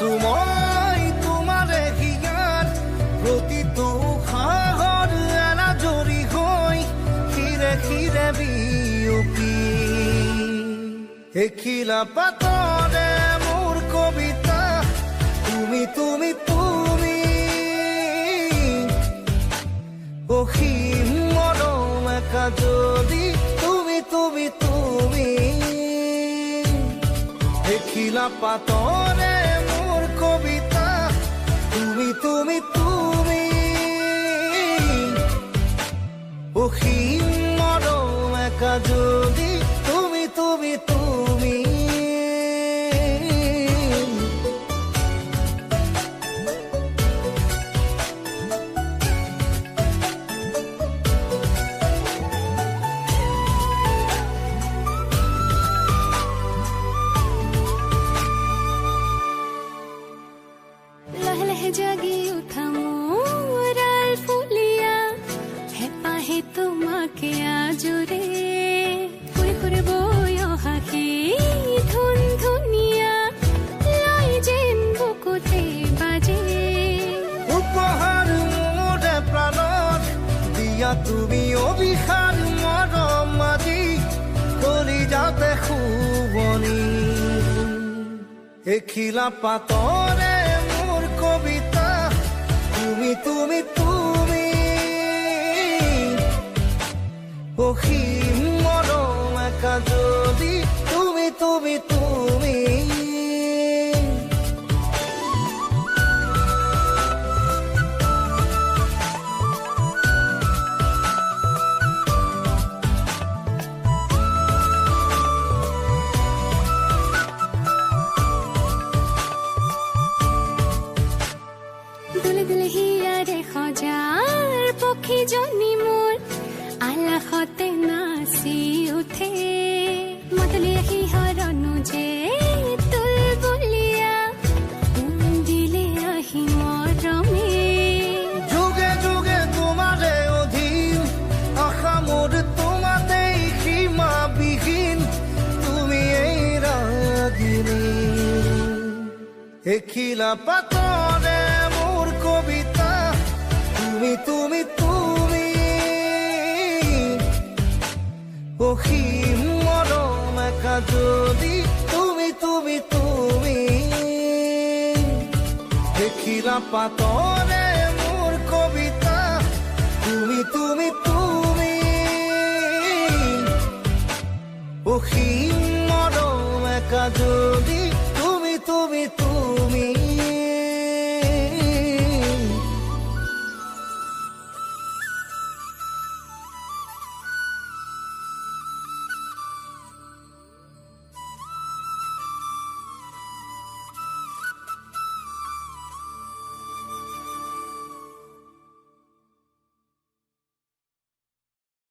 আছো মই তোমাৰে হিয়াৰ প্ৰতিটো সাগৰ এনাজৰি হৈ খিৰে খিৰে বিয়পি এখিলা পাতৰে মোৰ কবিতা তুমি তুমি তুমি অসীম মৰম একা যদি তুমি তুমি তুমি এখিলা পাতৰে মোৰ কবিতা তুমি তুমি তুমি অসীম মৰম একা যদি তুমি তুমি তুমি জাগি উঠা মোৰ ফুলিয়া হেঁপাহে তোমাকে আজৰে ফুৰি ফুৰি বৈ অহা সেই ধুন ধুনীয়া লৈ যেন বুকুতে বাজে উপহাৰ মোৰে প্ৰাণত দিয়া তুমি অভিসাৰ মৰম আজি কলিজাতে শুৱনি এখিলা পাতৰে কবিতা তুমি তুমি তুমি অসীম মৰম একা যদি তুমি তুমি তুমি দুলে দুলে হিয়াৰে সজাৰ পক্ষীজনী মোৰ আলাসতে নাচি উঠে মতলীয়া সিহৰনো যে তুলবুলীয়া দিলে আহি মৰমে যুগে যুগে তোমাৰে অধীন আশা মোৰ তোমাতেই সীমাবিহীন তুমি এই ৰাগিনী এখিলা পাতৰে মোৰ কবিতা তুমি তুমি তুমি অসীম মৰম একা যদি তুমি তুমি তুমি এখিলা পাতৰে মোৰ কবিতা তুমি তুমি তুমি অসীম মৰম একা যদি